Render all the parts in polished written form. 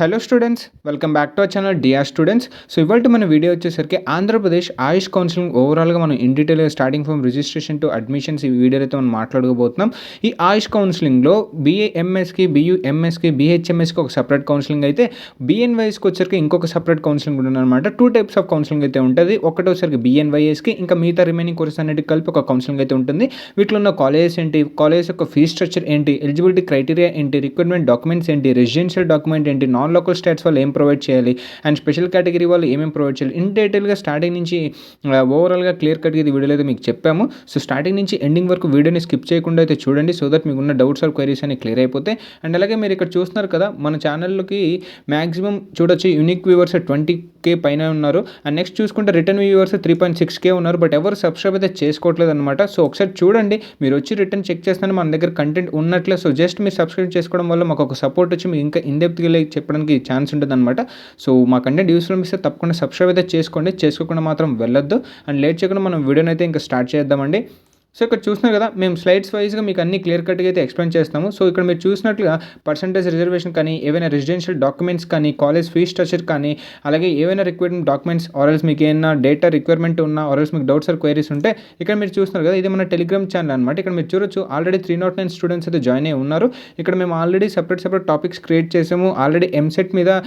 Hello students, welcome back to our channel DR students. So ఇవాళ మన video వచ్చేసరికి ఆంధ్రప్రదేశ్ ఆయుష్ counselling ఓవరాల్గా మనం ఇన్ డీటెయిల్గా starting from registration to admissions ఈ వీడియోలో అయితే మనం మాట్లాడుకోబోతున్నాం. ఈ ఆయుష్ కౌన్సిలింగ్లో బీఏఎంఎస్కి, బీయూఎంఎస్కి, బీహెచ్ఎంఎస్కి ఒక సపరేట్ కౌన్సిలింగ్ అయితే, బీఎన్వైఎస్కి వచ్చరికి ఇంకొక సపరేట్ కౌన్సిలింగ్ ఉంటుంది అనమాట. 2 టైప్స్ ఆఫ్ కౌన్సిలింగ్ అయితే ఉంటుంది. ఒకటోసరికి బీఎన్వైఎస్కి, ఇంకా మిగతా రిమైనింగ్ కోర్సెస్ అన్నిటికి కలిపి ఒక కౌన్సిలింగ్ అయితే ఉంటుంది. వీటిలో ఉన్న కాలేజెస్ ఏంటి, కాలేజ్ యొక్క ఫీ స్ట్రక్చర్ ఏంటి, ఎలిజిబిలిటీ క్రైటీరియా ఏంటి, రిక్వైర్మెంట్ డాక్యుమెంట్స్ ఏంటి, రెసిడెన్షియల్ డాక్యుమెంట్ ఏంటి, నాన్ లోకల్ స్టేట్స్ వాళ్ళు ఏం ప్రొవైడ్ చేయాలి, అండ్ స్పెషల్ కేటగిరీ వాళ్ళు ఏమేమి ప్రొవైడ్ చేయాలి, ఇన్ డీటెయిల్గా స్టార్టింగ్ నుంచి ఓవరాల్గా క్లియర్ కట్గా ఇది వీడియోలో అయితే మీకు చెప్పాము. సో స్టార్టింగ్ నుంచి ఎండింగ్ వరకు వీడియోని స్కిప్ చేయకుండా అయితే చూడండి, సో దట్ మీకు ఉన్న డౌట్స్ ఆర్ క్వైరీస్ అని క్లియర్ అయిపోతాయి. అండ్ అలాగే మీరు ఇక్కడ చూస్తున్నారు కదా, మన ఛానల్కి మ్యాక్సిమం చూడొచ్చు యూనిక్ వ్యూవర్స్ 20K పైన ఉన్నారు. అండ్ నెక్స్ట్ చూసుకుంటే రిటర్న్ వ్యూవర్స్ 3.6K ఉన్నారు. బట్ ఎవరు సబ్స్క్రైబ్ అయితే చేసుకోవట్లేదు అనమాట. సో ఒకసారి చూడండి, మీరు వచ్చి రిటర్న్ చెక్ చేస్తాను మన దగ్గర కంటెంట్ ఉన్నట్లే. సో జస్ట్ మీరు సబ్స్క్రైబ్ చేసుకోవడం వల్ల మాకు ఒక సపోర్ట్ వచ్చి మీకు ఇంకా ఇన్డెప్త్గా చెప్పడానికి ఛాన్స్ ఉంటుంది అనమాట. సో మా కంటెంట్ యూస్ఫుల్ మిస్తే తప్పకుండా సబ్స్క్రైబ్ అయితే చేసుకోండి, చేసుకోకుండా మాత్రం వెళ్ళొద్దు. అండ్ లేట్ చేయకుండా మనం వీడియోని అయితే ఇంకా స్టార్ట్ చేద్దామండి. సో ఇక్కడ చూస్తున్నారు కదా, మేము స్లైడ్స్ వైజ్గా మీకు అన్ని క్లియర్ కట్గా అయితే ఎక్స్ప్లెయిన్ చేస్తాము. సో ఇక్కడ మీరు చూసినట్లుగా పర్సంటేజ్ రిజర్వేషన్ కానీ, ఏవైనా రెసిడెన్షియల్ డాక్యుమెంట్స్ కానీ, కాలేజ్ ఫీ స్ట్రక్చర్ కానీ, అలాగే ఏవైనా రిక్వైర్మెంట్ డాక్యుమెంట్స్ ఆర్ఎల్స్ మీకు ఏమైనా డేటా రిక్వైర్మెంట్ ఉన్నా, ఆర్ఎల్స్ మీకు డౌట్స్ ఆర్ క్వైరీస్ ఉంటే ఇక్కడ మీరు చూస్తున్నారు కదా, ఇది మన టెలిగ్రామ్ ఛానల్ అనమాట. ఇక్కడ మీరు చూడొచ్చు ఆల్రెడీ 309 స్టూడెంట్స్ అయితే జాయిన్ అయ్యి ఉన్నారు. ఇక్కడ మేము ఆల్రెడీ సపరేట్ టాపిక్స్ క్రియేట్ చేసాము. ఆల్రెడీ ఎంసెట్ మీద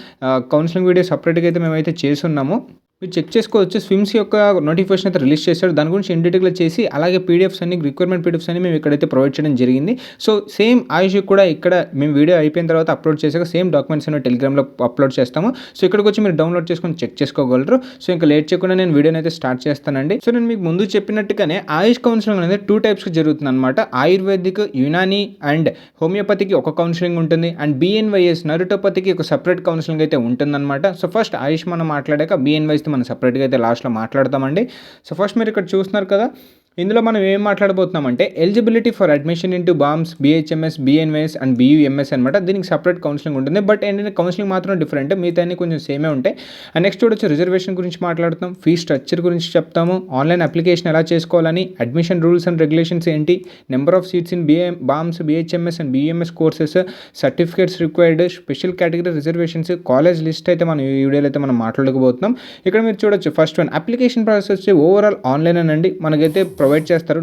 కౌన్సిలింగ్ వీడియో సపరేట్గా అయితే మేమైతే చేస్తున్నాము. మీరు చెక్ చేసుకోవచ్చు. స్విమ్స్ యొక్క నోటిఫికేషన్ అయితే రిలీజ్ చేశారు, దాని గురించి ఇన్ డీటెయిల్గా చేసి అలాగే పీడిఎఫ్స్ అన్ని రిక్వైర్మెంట్ పీడిఎఫ్స్ అన్ని మేము ఇక్కడైతే ప్రొవైడ్ చేయడం జరిగింది. సో సేమ్ ఆయుష్ కూడా ఇక్కడ మేము వీడియో అయిపోయిన తర్వాత అప్లోడ్ చేసాక సేమ్ డాక్యుమెంట్స్ అన్ని టెలిగ్రామ్లో అప్లోడ్ చేస్తాము. సో ఇక్కడికి వచ్చి మీరు డౌన్లోడ్ చేసుకొని చెక్ చేసుకోగలరు. సో ఇంకా లేట్ చేయకుండా నేను వీడియోని అయితే స్టార్ట్ చేస్తానండి. సో నేను మీకు ముందు చెప్పినట్టుగానే ఆయుష్ కౌన్సిలింగ్ అనేది 2 టైప్స్కి జరుగుతుంది అనమాట. ఆయుర్వేదిక్, యునాని అండ్ హోమియోపతికి ఒక కౌన్సిలింగ్ ఉంటుంది. అండ్ బీఎన్వైఎస్ నరుటోపతికి ఒక సపరేట్ కౌన్సిలింగ్ అయితే ఉంటుందన్నమాట. సో ఫస్ట్ ఆయుష్ మనం మాట్లాడాక బీఎన్వైఎస్ మనం సపరేట్గా అయితే లాస్ట్లో మాట్లాడతామండి. సో ఫస్ట్ మీరు ఇక్కడ చూస్తున్నారు కదా, ఇందులో మనం ఏం మాట్లాడబోతున్నామంటే eligibility for admission into BAMS, BHMS, BNYS and BUMS అనమాట. దీనికి సపరేట్ కౌన్సిలింగ్ ఉంటుంది. బట్ ఏంటంటే కౌన్సిలింగ్ మాత్రం డిఫరెంట్, మిగతా అన్ని కొంచెం సేమే ఉంటాయి. అండ్ నెక్స్ట్ చూడొచ్చు రిజర్వేషన్ గురించి మాట్లాడుతాం, ఫీ స్ట్రక్చర్ గురించి చెప్తాము, ఆన్లైన్ అప్లికేషన్ ఎలా చేసుకోవాలని, అడ్మిషన్ రూల్స్ అండ్ రెగ్యులేషన్స్ ఏంటి, number of seats in BAMS, BHMS and BUMS courses, certificates required, special category reservations, college list అయితే మనం ఈ వీడియోలో అయితే మనం మాట్లాడుకోబోతున్నాం. ఇక్కడ మీరు చూడొచ్చు ఫస్ట్ వన్ అప్లికేషన్ ప్రాసెస్ వచ్చి ఓవరాల్ ఆన్లైన్ అనండి మనకైతే ప్రొవైడ్ చేస్తారు.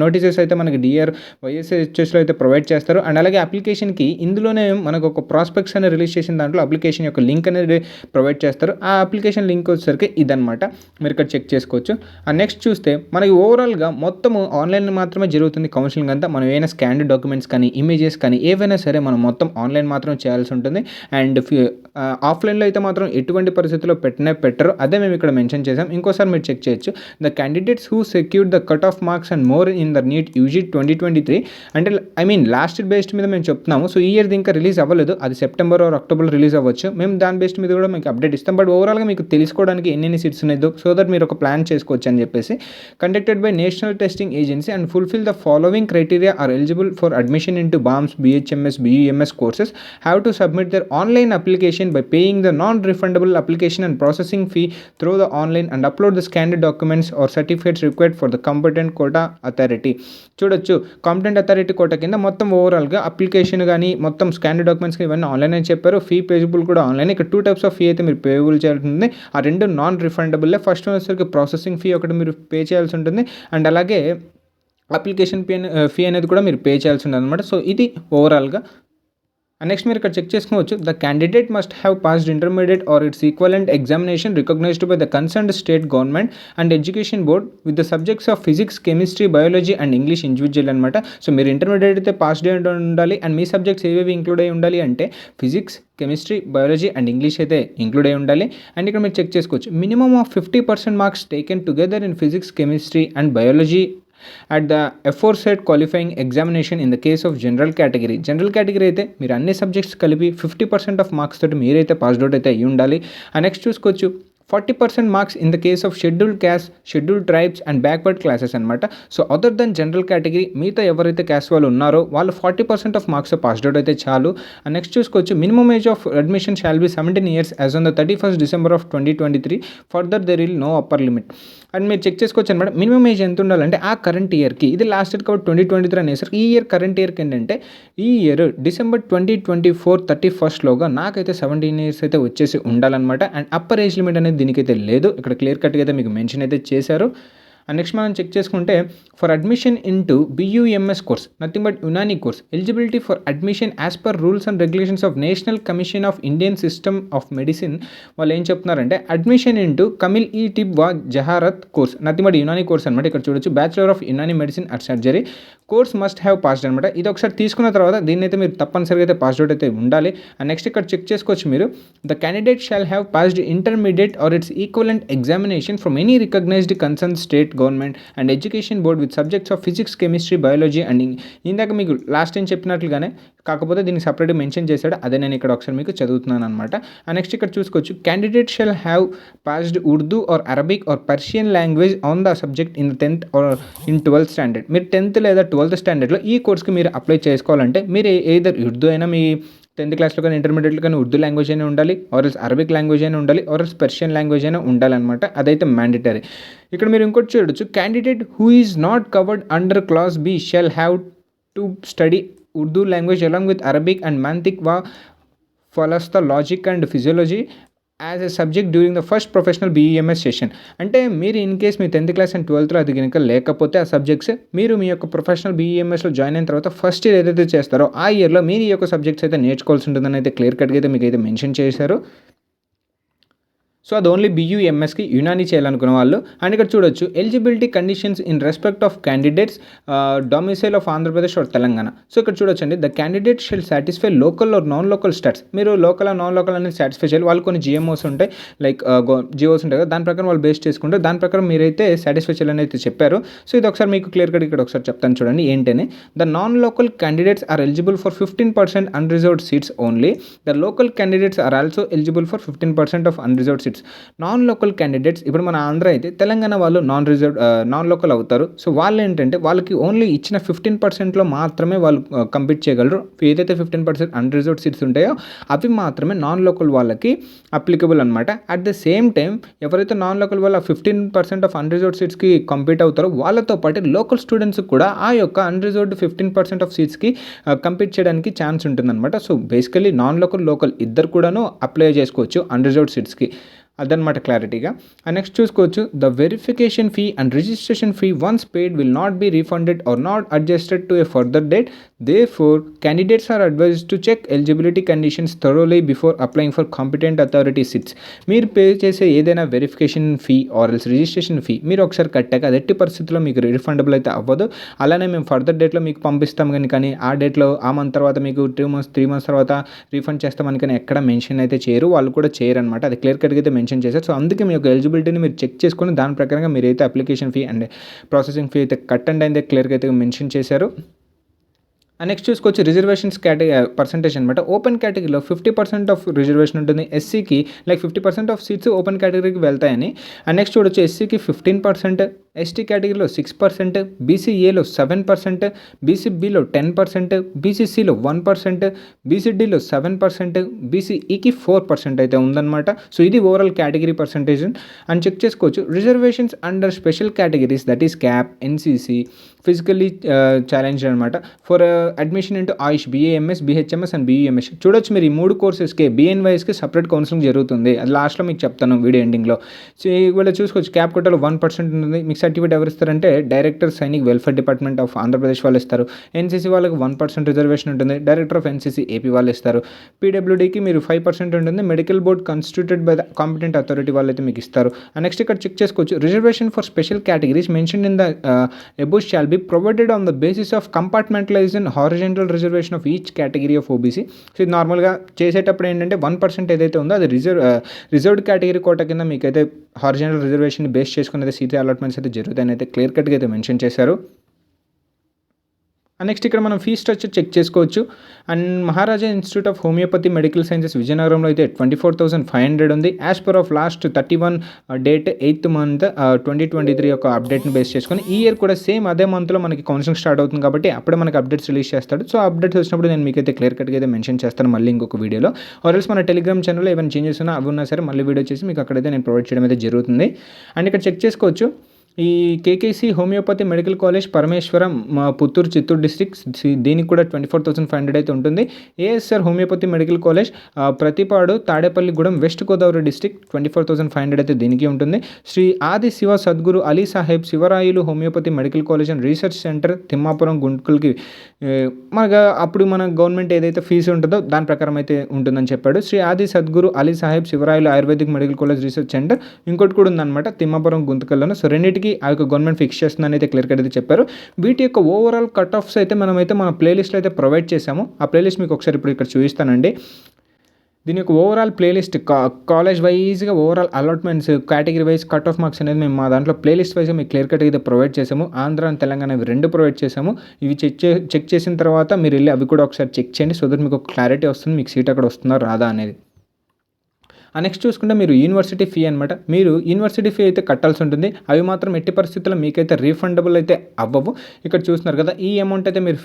నోటీసెస్ అయితే మనకి డిఆర్ వైఎస్హెచ్ఎస్లో అయితే ప్రొవైడ్ చేస్తారు. అండ్ అలాగే అప్లికేషన్కి ఇందులోనే మనకు ఒక ప్రాస్పెక్ట్స్ అనేది రిలీజ్ చేసిన దాంట్లో అప్లికేషన్ యొక్క లింక్ అనేది ప్రొవైడ్ చేస్తారు. ఆ అప్లికేషన్ లింక్ వచ్చేసరికి ఇదనమాట, మీరు ఇక్కడ చెక్ చేసుకోవచ్చు. అండ్ నెక్స్ట్ చూస్తే మనకి ఓవరాల్గా మొత్తము ఆన్లైన్ మాత్రమే జరుగుతుంది కౌన్సిలింగ్ అంతా. మనం ఏమైనా స్కాన్డ్ డాక్యుమెంట్స్ కానీ, ఇమేజెస్ కానీ ఏవైనా సరే మనం మొత్తం ఆన్లైన్ మాత్రం చేయాల్సి ఉంటుంది. అండ్ ఆఫ్లైన్లో అయితే మాత్రం ఎటువంటి పరిస్థితుల్లో పెట్టరు, అదే మేము ఇక్కడ మెన్షన్ చేసాం. ఇంకోసారి మీరు చెక్ చేయొచ్చు. The candidates who secured the cut off marks and more in the NEET UG 2023 అంటే లాస్ట్ బేస్డ్ మీద మేము చెప్తున్నాము. సో ఈ ఇయర్ది ఇంకా రిలీజ్ అవ్వలేదు, అది సెప్టెంబర్ ఆర్ అక్టోబర్లో రిలీజ్ అవ్వచ్చు. మేము దాని బేస్డ్ మీద కూడా మీకు అప్డేట్ ఇస్తాం. బట్ ఓవరాల్గా మీకు తెలుసుకోవడానికి ఎన్ని సీట్స్ ఉన్నాయో సో దట్ మీరు ఒక ప్లాన్ చేసుకోవచ్చు అని చెప్పేసి. Conducted by national testing agency and fulfil the following criteria are eligible for admission into BAMS, BHMS, BUMS courses have to submit their online application by paying the non-refundable application and processing fee through the online and upload the scanned documents or certificates required for the competent quota authority. చూడొచ్చు, competent authority quota కింద మొత్తం ఓవరాల్గా application కానీ మొత్తం scanned documents ఇవన్నీ online అని చెప్పారు. Fee పేజబుల్ కూడా ఆన్లైన్. ఇక్కడ 2 టైప్స్ ఆఫ్ ఫీ అయితే మీరు పేబుల్ చేయాల్సి ఉంటుంది. ఆ 2 నాన్ రిఫండబుల్లే. ఫస్ట్ వచ్చేసరికి ప్రాసెసింగ్ ఫీ ఒకటి మీరు పే చేయాల్సి ఉంటుంది. అండ్ అలాగే అప్లికేషన్ ఫీ అనేది కూడా మీరు పే చేయాల్సి ఉంటుంది అనమాట. సో ఇది ఓవరాల్గా. అండ్ నెక్స్ట్ మీరు ఇక్కడ చెక్ చేసుకోవచ్చు. The candidate must have passed intermediate or its equivalent examination recognised by the concerned state government and education board with the subjects of physics, chemistry, biology and English individual అనమాట. So మీరు intermediate అయితే passed అయి ఉండాలి. And మీ subjects ఏవేవి include అయి ఉండాలి అంటే physics, chemistry, biology and English అయితే ఇంక్లూడ్ అయి ఉండాలి. అండ్ ఇక్కడ మీరు చెక్ చేసుకోవచ్చు. Minimum of 50% marks taken together in physics, chemistry and biology at the aforesaid qualifying examination in the case of general category అయితే మీరు అన్ని సబ్జెక్ట్స్ కలిపి 50% ఆఫ్ మార్క్స్ తోటి మీరైతే పాస్డ్ అవుట్ అయితే అయ్యి ఉండాలి. అండ్ నెక్స్ట్ చూసుకోవచ్చు 40% marks in the case of scheduled caste, scheduled tribes and backward classes అనమాట. So other than general category మిగతా ఎవరైతే క్యాస్ట్ వాళ్ళు ఉన్నారో వాళ్ళు 40% ఆఫ్ మార్క్స్ పాస్డ్ అవుట్ అయితే చాలు. అండ్ నెక్స్ట్ చూసుకోవచ్చు. Minimum age of admission shall be 17 years as on the 31st December of 2023. Further there will know upper limit. And మీరు check చేసుకోవచ్చు అనమాట. మినిమం ఏజ్ ఎంత ఉండాలంటే ఆ కరెంట్ ఇయర్‌కి, ఇది లాస్ట్ ఇయర్ కాబట్టి 2023 అనేసరికి ఈ ఇయర్ కరెంట్ ఇయర్‌కి ఏంటంటే ఈ ఇయర్ డిసెంబర్ 2024 31 నాకైతే 17 ఇయర్స్ అయితే వచ్చేసి ఉండాలన్నమాట. అండ్ అప్పర్ ఏజ్ లిమిట్ అనేది దీనికైతే లేదు. ఇక్కడ క్లియర్ కట్‌గా అయితే మీకు మెన్షన్ అయితే చేశారు. అండ్ నెక్స్ట్ మనం చెక్ చేసుకుంటే for admission into BUMS course nothing but Unani course eligibility for admission as per rules and regulations of national commission of Indian system of medicine. వాళ్ళు ఏం చెప్తున్నారంటే admission into Kamil e Tib wa Jarahat course nothing but Unani course అనమాట. ఇక్కడ చూడొచ్చు bachelor of Unani medicine and surgery course must have passed అనమాట. ఇది ఒకసారి తీసుకున్న తర్వాత దీన్ని అయితే మీరు తప్పనిసరిగా అయితే పాస్డ్ అవుట్ అయితే ఉండాలి. అండ్ నెక్స్ట్ ఇక్కడ చెక్ చేసుకోవచ్చు మీరు the candidate shall have passed intermediate or its equivalent examination from any recognised concern state government and education board with subjects of physics chemistry biology and ఇందాక మీకు last time చెప్పినట్లుగానే కాకపోతే దీన్ని సపరేట్గా mention చేశాడు, అదే నేను ఇక్కడ ఒకసారి మీకు చదువుతున్నాను అనమాట. అండ్ నెక్స్ట్ ఇక్కడ చూసుకోవచ్చు candidate shall have passed Urdu or Arabic or Persian language on the subject in 10th or in 12th standard. మీరు 10th లేదా 12th స్టాండర్డ్లో ఈ కోర్స్కి మీరు అప్లై చేసుకోవాలంటే మీరు ఏదర్ ఉర్దూ అయినా మీ 10th క్లాస్లో కానీ ఇంటర్మీడియట్లో కానీ ఉర్దూ లాంగ్వేజ్ అయినా ఉండాలి, ఆర్ఎల్స్ అరబిక్ లాంగ్వేజ్ అయినా ఉండాలి, ఆర్ఎల్స్ పర్షియన్ లాంగ్వేజ్ అయినా ఉండాలన్నమాట. అదైతే మ్యాండేటరీ. ఇక్కడ మీరు ఇంకోటి చూడొచ్చు candidate who is not covered under class B shall have to study Urdu language along with Arabic and Mantiq wa Falsafa logic and physiology as a subject during the first professional BUMS session. అంటే మీరు in case మీ 10th class and 12thలో అది కనుక లేకపోతే ఆ subjects మీరు మీ యొక్క ప్రొఫెషనల్ BUMSలో జాయిన్ అయిన తర్వాత ఫస్ట్ ఇయర్ ఏదైతే చేస్తారో ఆ ఇయర్లో మీరు ఈ యొక్క సబ్జెక్ట్స్ అయితే నేర్చుకోవాల్సి ఉంటుందని అయితే క్లియర్ కట్గా అయితే మీకు అయితే మెన్షన్ చేశారు. సో అది ఓన్లీ BUMSకి యునాని చేయాలనుకున్న వాళ్ళు. అండ్ ఇక్కడ చూడొచ్చు eligibility conditions in respect of candidates domicile of Andhra Pradesh or Telangana. So ఇక్కడ చూడొచ్చు అండి the candidate shall satisfy local or non local status. మీరు లోకల్ నాన్ లోకల్ అనేది సాటిస్ఫై చేయాలి. వాళ్ళు కొన్ని GMOs ఉంటాయి, లైక్ జియోస్ ఉంటాయి కదా, దాని ప్రకారం వాళ్ళు బేస్ చేసుకుంటే దాని ప్రకారం మీరైతే సాటిస్ఫై చేయాలని అయితే చెప్పారు. సో ఇది ఒకసారి మీకు క్లియర్ కట్ ఇక్కడ ఒకసారి చెప్తాను చూడండి ఏంటని. The non local candidates are eligible for 15% unreserved seats only. The local candidates are also eligible for 15% of unreserved seats. Non local candidates ఇప్పుడు మన ఆంధ్ర అయితే తెలంగాణ వాళ్ళు నాన్ లోకల్ అవుతారు. సో వాళ్ళు ఏంటంటే వాళ్ళకి ఓన్లీ ఇచ్చిన 15%లో మాత్రమే వాళ్ళు కంపీట్ చేయగలరు. ఏదైతే 15% అన్రిజర్వ్డ్ సీట్స్ ఉంటాయో అవి మాత్రమే నాన్ లోకల్ వాళ్ళకి అప్లికబుల్ అనమాట. అట్ ద సేమ్ టైం ఎవరైతే నాన్ లోకల్ వాళ్ళ 15% ఆఫ్ అన్రిజర్వ్డ్ సీట్స్కి కంపీట్ అవుతారో వాళ్ళతో పాటు లోకల్ స్టూడెంట్స్ కూడా ఆ యొక్క అన్రిజర్వ్డ్ 15% ఆఫ్ సీట్స్కి కంపీట్ చేయడానికి ఛాన్స్ ఉంటుందన్నమాట. సో బేసికలీ నాన్ లోకల్ ఇద్దరు కూడాను అప్లై చేసుకోవచ్చు అన్రిజర్వ్డ్ సీట్స్కి. అదనమాట క్లారిటీగా. అండ్ నెక్స్ట్ చూసుకోవచ్చు the verification fee and registration fee once paid will not be refunded or not adjusted to a further date. Therefore, candidates are advised to check eligibility conditions thoroughly before applying for competent authority seats. మీరు pay చేసే ఏదైనా verification fee or else registration fee మీరు ఒకసారి కట్టాక అది ఎట్టి పరిస్థితుల్లో మీకు refundable అయితే అవ్వదు. అలానే మేము ఫర్దర్ డేట్లో మీకు పంపిస్తాం కానీ ఆ డేట్లో ఆ మంత్ తర్వాత మీకు 2 months 3 months తర్వాత రీఫండ్ చేస్తామని కానీ ఎక్కడ మెన్షన్ అయితే చేయరు, వాళ్ళు కూడా చేయరు అనమాట. అది క్లియర్ కట్గా అయితే మెన్షన్ చేశారు. సో అందుకే మీ యొక్క ఎలిజిబిలిటీని మీరు చెక్ చేసుకొని దాని ప్రకారంగా మీరైతే application fee and processing fee అయితే కట్టండి అయితే క్లియర్గా అయితే మెన్షన్ చేశారు. నెక్స్ట్ చూసుకోవచ్చు రిజర్వేషన్స్ పర్సెంటేజ్ అనమాట. ఓపెన్ కేటగిరీలో 50% ఆఫ్ రిజర్వేషన్ ఉంటుంది. ఎస్సీకి లైక్ 50% ఆఫ్ సీట్స్ ఓపెన్ కేటగిరీకి వెళ్తాయని. అండ్ నెక్స్ట్ చూడొచ్చు ఎస్సీకి 15%, ఎస్టీ కేటగిరీలో 6%, బీసీఏలో 7%, బీసీబీలో 10%, బీసీసీలో 1%, బీసీడీలో 7%, బీసీఈకి 4% అయితే ఉందన్నమాట. సో ఇది ఓవరాల్ కేటగిరీ పర్సెంటేజ్. అని చెక్ చేసుకోవచ్చు reservations under special categories that is CAP, NCC, physically challenge అనమాట for admission into AYUSH, BAMS, BHMS and BUMS. చూడొచ్చు మీరు ఈ 3 కోర్సెస్కి BNYస్కి సపరేట్ కౌన్సిలింగ్ జరుగుతుంది. అది లాస్ట్లో మీకు చెప్తాను వీడియో ఎండింగ్లో. సో ఇవాళ చూసుకోవచ్చు క్యాప్ కోటాలో 1% ఉంటుంది. మీకు సర్టిఫికేట్ ఎవరు ఇస్తారంటే director Sainik welfare department of Andhra Pradesh వాళ్ళు ఇస్తారు. NCC వాళ్ళకి 1% రిజర్వేషన్ ఉంటుంది. డైరెక్టర్ ఆఫ్ NCC AP వాళ్ళు ఇస్తారు. PWDకి మీరు 5% ఉంటుంది. Medical board constituted by the competent authority వాళ్ళు అయితే మీకు ఇస్తారు. నెక్స్ట్ ఇక్కడ చెక్ చేసుకోవచ్చు reservation for special categories mention in the above shall be provided on the basis of compartmentalized and horizontal reservation of each category of OBC. So ఇది నార్మల్గా చేసేటప్పుడు ఏంటంటే 1% ఏదైతే ఉందో అది రిజర్వ్డ్ కేటగిరీ కోట కింద మీకైతే హారిజాంటల్ రిజర్వేషన్ బేస్ చేసుకుని అయితే సీట్ అలాట్మెంట్స్ అయితే జరుగుతాయని అయితే క్లియర్ కట్గా అయితే మెన్షన్ చేశారు. నెక్స్ట్ ఇక్కడ మనం ఫీ స్ట్రక్చర్ చెక్ చేసుకోవచ్చు. And Maharaja institute of homeopathy medical sciences విజయనగరంలో అయితే 24,500 ఉంది. As per of last 31 date 8th month 2023 యొక్క అప్డేట్ని బేస్ చేసుకొని ఈ ఇయర్ కూడా సేమ్ అదే మంత్లో మనకి కౌన్సిలింగ్ స్టార్ట్ అవుతుంది కాబట్టి అప్పుడే మనకి అప్డేట్స్ రిలీజ్ చేస్తాడు. సో అప్డేట్స్ వచ్చినప్పుడు నేను మీకైతే క్లియర్ కట్గా అయితే మెన్షన్ చేస్తాను మళ్ళీ ఇంకొక వీడియోలో. ఆర్ఎల్స్ మన టెలిగ్రామ్ ఛానల్లో ఏమైనా చేంజెస్ ఉన్నా అవి ఉన్నా సరే మళ్ళీ వీడియో చేసి మీకు అక్కడైతే నేను ప్రొవైడ్ చేయడం అయితే జరుగుతుంది. అండ్ ఇక్కడ చెక్ చేసుకోవచ్చు ఈ KKC homeopathy medical college Parameswaram Puttur Chittoor district దీనికి కూడా 24,500 అయితే ఉంటుంది. ASR homeopathy medical college Prathipadu Tadepalligudem west Godavari district 24,500 అయితే దీనికి ఉంటుంది. Shri Adi Shiva Sadguru Ali Saheb Sivarayulu homeopathy medical college and research centre Timmapuram గుంటూరుకి మనగా అప్పుడు మన గవర్నమెంట్ ఏదైతే ఫీజు ఉంటుందో దాని ప్రకారం అయితే ఉంటుందని చెప్పాడు. Shri Adi Sadguru Ali Saheb Sivarayulu ayurvedic medical college research centre ఇంకోటి కూడా ఉందన్నమాట తిమ్మాపురం గుంతకల్లోనే. సో రెండింటికి ఆ యొక్క గవర్నమెంట్ ఫిక్స్ చేస్తుందని అయితే క్లియర్ కట్ అయితే చెప్పారు. వీటి యొక్క ఓవరాల్ కట్ ఆఫ్స్ అయితే మనమైతే మన ప్లేలిస్ట్లో అయితే ప్రొవైడ్ చేసాము. ఆ ప్లేలిస్ట్ మీకు ఒకసారి ఇప్పుడు ఇక్కడ చూపిస్తానండి. దీని యొక్క ఓవరాల్ ప్లేలిస్ట్ కాలేజ్ వైజ్గా overall allotments category wise cut off marks అనేది మేము మా దాంట్లో ప్లేలిస్ట్ వైజ్గా మీకు క్లియర్ కట్ అయితే ప్రొవైడ్ చేసాము. ఆంధ్ర అండ్ తెలంగాణ ఇవి రెండు ప్రొవైడ్ చేసాము. ఇవి చెక్ చేసిన తర్వాత మీరు వెళ్ళి అవి కూడా ఒకసారి చెక్ చేయండి. సో దట్ మీకు ఒక క్లారిటీ వస్తుంది మీకు సీట్ అక్కడ వస్తుందా రాదా అనేది. నెక్స్ట్ చూసుకుంటే మీరు యూనివర్సిటీ ఫీ అనమాట. మీరు యూనివర్సిటీ ఫీ అయితే కట్టాల్సి ఉంటుంది. అవి మాత్రం ఎట్టి పరిస్థితుల్లో మీకైతే రీఫండబుల్ అయితే అవ్వవు. ఇక్కడ చూస్తున్నారు కదా ఈ అమౌంట్ అయితే మీరు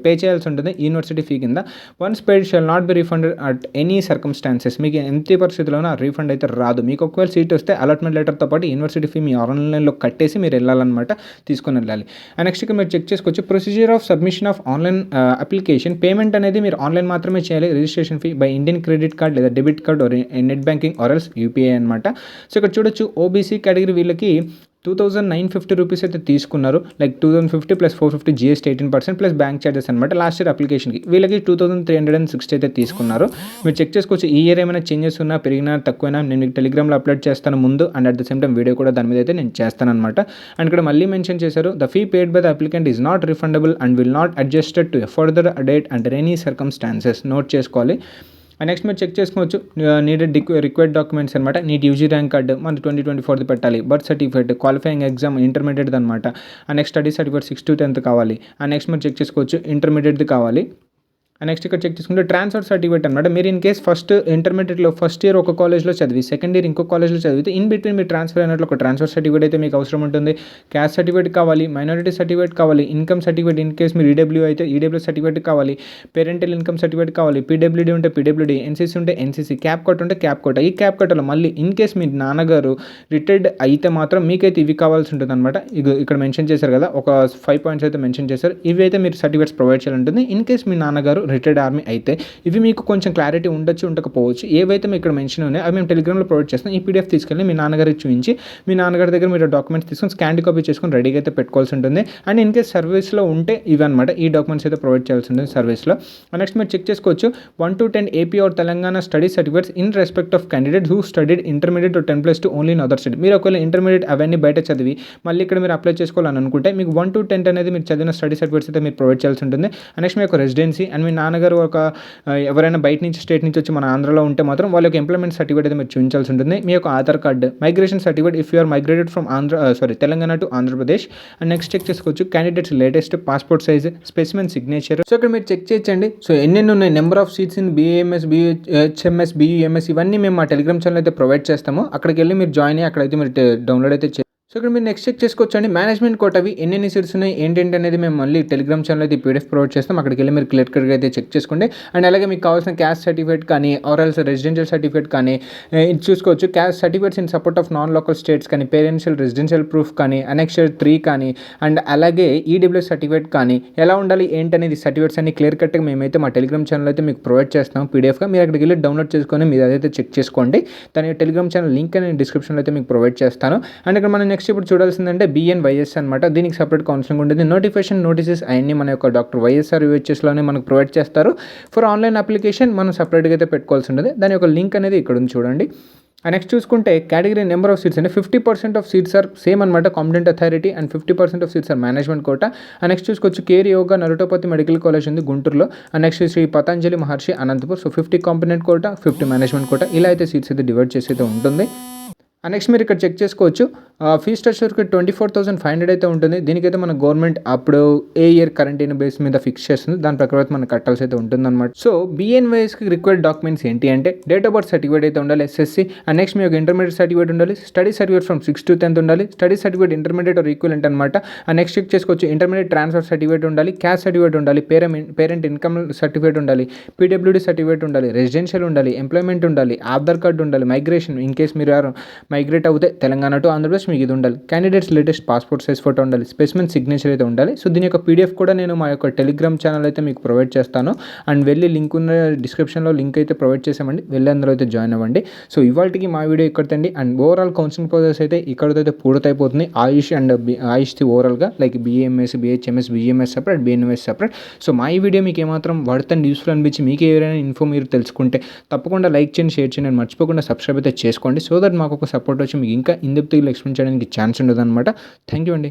పే చేయాల్సి ఉంటుంది యూనివర్సిటీ ఫీ కింద. Once paid shall not be refunded at any circumstances. మీకు ఎంత పరిస్థితుల్లోనూ రీఫండ్ అయితే రాదు. మీకు ఒకవేళ సీట్ వస్తే అలాట్మెంట్ లెటర్తో పాటు యూనివర్సిటీ ఫీ మీ ఆన్లైన్లో కట్టేసి మీరు వెళ్ళాలన్నమాట, తీసుకొని వెళ్ళాలి. నెక్స్ట్ ఇక్కడ మీరు చెక్ చేసుకోవచ్చు procedure of submission of online application. Payment అనేది మీరు ఆన్లైన్ మాత్రమే చేయాలి. Registration fee by Indian credit card లేదా debit card net banking or else UPI అనమాట. సో ఇక్కడ చూడొచ్చు ఓబీసీ కేటగిరీ వీళ్ళకి 2,950 రూపీస్ అయితే తీసుకున్నారు. Like 2,050 plus 450 GST 18% plus bank charges అనమాట. లాస్ట్ ఇయర్ అప్లికేషన్కి వీళ్ళకి 2,360 అయితే తీసుకున్నారు. మీరు చెక్ చేసుకోవచ్చు ఈ ఇయర్ ఏమైనా చేంజెస్ ఉన్నా పెరిగినా తక్కువైనా నేను మీకు టెలిగ్రామ్లో అప్లోడ్ చేస్తాను ముందు. And at the same time video కూడా దాని మీద అయితే నేను చేస్తాను అనమాట. అండ్ ఇక్కడ మళ్ళీ మెన్షన్ చేశారు the fee paid by the applicant is not refundable and will not adjusted to further date under any circumstances. Note చేసుకోవాలి. నెక్స్ట్ మీరు చెక్ చేసుకోవచ్చు నీడెడ్ రిక్వైర్డ్ డాక్యుమెంట్స్ అనమాట. నీట్ యూజీ ర్యాంక్ కార్డు మన 2024 పెట్టాలి. Birth certificate, qualifying exam intermediate అనమాట. Next study certificate 6 to 10th కావాలి. Next మీరు check చేసుకోవచ్చు ఇంటర్మీడియట్ది కావాలి. నెక్స్ట్ ఇక్కడ చెక్ చేసుకుంటే ట్రాన్స్ఫర్ సర్టిఫికేట్ అనమాట. మీరు ఇన్ కేస్ ఫస్ట్ ఇంటర్మీడియట్లో ఫస్ట్ ఇయర్ ఒక కాలేజ్లో చదివి సెకండ్ ఇయర్ ఇంకో కాలేజ్లో చదివితే ఇన్ బిట్వీన్ మీరు ట్రాన్స్ఫర్ అయినట్లు ఒక ట్రాన్స్ఫర్ సర్టిఫికేట్ అయితే మీకు అవసరం ఉంటుంది. క్యాస్ట్ సర్టిఫికేట్ కావాలి, మైనారిటీ సర్టిఫికేట్ కావాలి, ఇన్కమ్ సర్టిఫికేట్ ఇన్ కేస్ మీరు ఈడబ్ల్యూ అయితే ఈడబ్ల్యూ సర్టిఫికేట్ కావాలి, పేరెంటల్ ఇన్కమ్ సర్టిఫికేట్ కావాలి, పీడబ్ల్యూడీ ఉంటే పీడబ్ల్యూడీ, ఎన్సీసీ ఉంటే ఎన్సీసీ, క్యాప్ కట్ ఉంటే క్యాప్ కట్. ఈ క్యాప్ కట్లో మళ్ళీ ఇన్ కేస్ మీ నాన్నగారు రిటైర్డ్ అయితే మాత్రం మీకైతే ఇవి కావాల్సి ఉంటుంది అనమాట. ఇక్కడ మెన్షన్ చేశారు కదా ఒక 5 points అయితే మెన్షన్ చేశారు. ఇవి అయితే మీరు సర్టిఫికేట్స్ ప్రొవైడ్ చేయాలి ఉంటుంది. ఇన్ కేస్ మీ నాన్నగారు రిటైర్డ్ ఆర్మీ అయితే ఇవి మీకు కొంచెం క్లారిటీ ఉండొచ్చు ఉండకపోవచ్చు. ఏవైతే మీకు ఇక్కడ మెన్షన్ ఉన్నాయో అవి మేము టెలిగ్రామ్లో ప్రొవైడ్ చేస్తాం. ఈ పీడిఎఫ్ తీసుకెళ్ళి మీ నాన్నగారికి చూపించి మీ నాన్నగారి దగ్గర మీరు డాక్యుమెంట్స్ తీసుకొని స్కాన్ కాపీ చేసుకొని రెడీగా అయితే పెట్టుకోవాల్సి ఉంటుంది. అండ్ ఇన్ కేస్ సర్వీస్లో ఉంటే ఇవి అనమాట ఈ డాక్యుమెంట్స్ అయితే ప్రొవైడ్ చేయాల్సి ఉంటుంది సర్వీస్లో. నెక్స్ట్ మీరు చెక్ చేసుకోవచ్చు 1 to 10 AP or Telangana study certificates in respect of candidate who studied intermediate 10+2 only in other study. మీరు ఒకవేళ ఇంటర్మీడియట్ అవన్నీ బయట చదివి మళ్ళీ ఇక్కడ మీరు అప్లై చేసుకోవాలని అనుకుంటే మీకు 1 to 10 అనేది మీరు చదివిన స్టడీ సర్టిఫికేట్స్ అయితే మీరు ప్రొవైడ్ చేయాల్సి ఉంటుంది. నెక్స్ట్ మీ యొక్క రెసిడెన్సీ అండ్ మీ నాన్నగారు ఒక ఎవరైనా బయట నుంచి స్టేట్ నుంచి వచ్చి మన ఆంధ్రలో ఉంటే మాత్రం వాళ్ళ యొక్క ఎంప్లాయ్మెంట్ సర్టిఫికేట్ అయితే మీరు చూపించాల్సి ఉంటుంది. మీ యొక్క Aadhaar card, migration certificate if you are migrated from Telangana to Andhra Pradesh. And next check చేసుకోవచ్చు candidates latest passport size, specimen signature. So ఇక్కడ మీరు చెక్ చేయొచ్చండి. సో ఎన్నెన్ని ఉన్నాయి, number of seats in BAMS, BHMS, BUMS ఇవన్నీ మేము మా టెలిగ్రామ్ ఛానల్ అయితే ప్రొవైడ్ చేస్తాము. అక్కడికి వెళ్ళి మీరు జాయిన్ అయ్యి అక్కడైతే మీరు డౌన్లోడ్ అయితే సో ఇక్కడ మీరు నెక్స్ట్ చెక్ చేసుకోవచ్చండి మేనేజ్మెంట్ కోటావి ఎన్ని సీట్స్ ఉన్నాయి ఏంటంటే అనేది మేము మళ్ళీ టెలిగ్రామ్ ఛానల్ అయితే పీడిఎఫ్ ప్రొవైడ్ చేస్తాం. అక్కడికి వెళ్ళి మీరు క్లియర్ కట్గా అయితే చెక్ చేసుకోండి. అండ్ అలాగే మీకు కావాల్సిన క్యాస్ట్ సర్టిఫికేట్ కానీ ఆర్ ఎల్స్ రెసిడెన్షియల్ సర్టిఫికేట్ కానీ ఇది చూసుకోవచ్చు. Caste certificates in support of non local states కానీ, పేరెన్షియల్ రెసిడెన్షియల్ ప్రూఫ్ కానీ, అనెక్చర్ 3 కానీ, అండ్ అలాగే ఈడబ్ల్యూ సర్టిఫికేట్ కానీ ఎలా ఉండాలి ఏంటనేది సర్టిఫికేట్స్ అన్ని క్లియర్ కట్గా మేమైతే మా టెలిగ్రామ్ ఛానల్ అయితే మీకు ప్రొవైడ్ చేస్తాం పీడిఎఫ్గా. మీరు అక్కడికి వెళ్ళి డౌన్లోడ్ చేసుకొని మీరు అదైతే చెక్ చేసుకోండి. దాని టెలిగ్రామ్ ఛానల్ లింక్ నేను డిస్క్రిప్షన్లో అయితే మీకు ప్రొవైడ్ చేస్తాను. అండ్ ఇక్కడ మనం నెక్స్ట్ ఇప్పుడు చూడాల్సిందంటే BNYS అనమాట. దీనికి సపరేట్ కౌన్సిలింగ్ ఉంటుంది. నోటిఫికేషన్ నోటీసెస్ అవన్నీ మన యొక్క డాక్టర్ వైఎస్ఆర్ UHSలోనే మనకు ప్రొవైడ్ చేస్తారు. ఫర్ ఆన్లైన్ అప్లికేషన్ మనం సపరేట్గా అయితే పెట్టుకోవాల్సి ఉంటుంది. దాని యొక్క లింక్ అనేది ఇక్కడ ఉంది చూడండి. నెక్స్ట్ చూసుకుంటే కేటగిరీ నెంబర్ ఆఫ్ సీట్స్ అంటే 50% ఆఫ్ సీట్స్ ఆర్ సేమ్ అనమాట competent authority and 50% of seats are management quota. Next చూసుకోవచ్చు care yoga naturopathy medical college ఉంది గుంటూరులో. Next Shri Patanjali Maharshi Anantapur. So 50 competent quota, 50 management quota ఇలా అయితే సీట్స్ అయితే డివైడ్ చేసి అయితే ఉంటుంది. నెక్స్ట్ మీరు ఇక్కడ చెక్ చేసుకోవచ్చు. ఫీజ్ స్ట్రక్చర్కి 24,500 అయితే ఉంటుంది. దీనికైతే మన గవర్నమెంట్ అప్పుడు ఏ ఇయర్ కరెంట్ బేస్ మీద ఫిక్స్ చేస్తుంది. దాని ప్రకారం మనం కట్టాల్సి అయితే ఉంటుందన్నమాట. సో BNYSకి రిక్వైర్డ్ డాక్యుమెంట్స్ ఏంటి అంటే డేట్ ఆఫ్ బర్త్ సర్టిఫికేట్ అయితే ఉండాలి, SSC. అండ్ నెక్స్ట్ మీ యొక్క ఇంటర్మీడియట్ సర్టిఫికేట్ ఉండాలి, study certificate from 6th to 10th ఉండాలి, study certificate intermediate or equivalent అనమాట. అండ్ నెక్స్ట్ చెక్ చేసుకోవచ్చు, ఇంటర్మీడియట్ ట్రాన్స్ఫర్ సర్టిఫికేట్ ఉండాలి, క్యాస్ట్ సర్టిఫికేట్ ఉండాలి, పేరెంట్ ఇన్కమ్ సర్టిఫికేట్ ఉండాలి, PWD సర్టిఫికేట్ ఉండాలి, రెసిడెన్షియల్ ఉండాలి, ఎంప్లాయ్మెంట్ ఉండాలి, ఆధార్ కార్డు ఉండాలి, మైగ్రేషన్ ఇన్ కేస్ మీరు ఎవరు మైగ్రేట్ అవుతే తెలంగాణ టు ఆంధ్రప్రదేశ్ మీకు ఇది ఉండాలి, candidates latest passport size photo ఉండాలి, స్పెసిమెన్ సిగ్నేచర్ అయితే ఉండాలి. సో దీని యొక్క PDF కూడా నేను మా యొక్క టెలిగ్రామ్ ఛానల్ అయితే మీకు ప్రొవైడ్ చేస్తాను. అండ్ వెళ్ళి లింక్ ఉన్న డిస్క్రిప్షన్లో లింక్ అయితే ప్రొవైడ్ చేసామండి, వెళ్ళి అందరూ అయితే జాయిన్ అవ్వండి. సో ఇవాళకి మా వీడియో ఇక్కడితండి. అండ్ ఓవరాల్ కౌన్సిలింగ్ ప్రాసెస్ అయితే ఇక్కడితో అయితే పూర్తయిపోతుంది. ఆయుష్ది ఓవరాల్గా like BAMS, BHMS, BGMS separate, BNYS separate. So మా ఈ వీడియో మీకు ఏమాత్రం వర్త్ అండ్ యూస్ఫుల్ అనిపించి మీకు ఎవరైనా ఇన్ఫో మీరు తెలుసుకుంటే తప్పకుండా లైక్ చేయండి, షేర్ చేయండి, మర్చిపోకుండా సబ్స్క్రైబ్ అయితే చేసుకోండి. సో దట్ మాకు ఒక సపోర్ట్ వచ్చి మీకు ఇంకా ఇన్ డెప్త్ ఎక్స్ప్లెయిన్ చేయడానికి ఛాన్స్ ఉండదు అనమాట. థ్యాంక్ యూ అండి.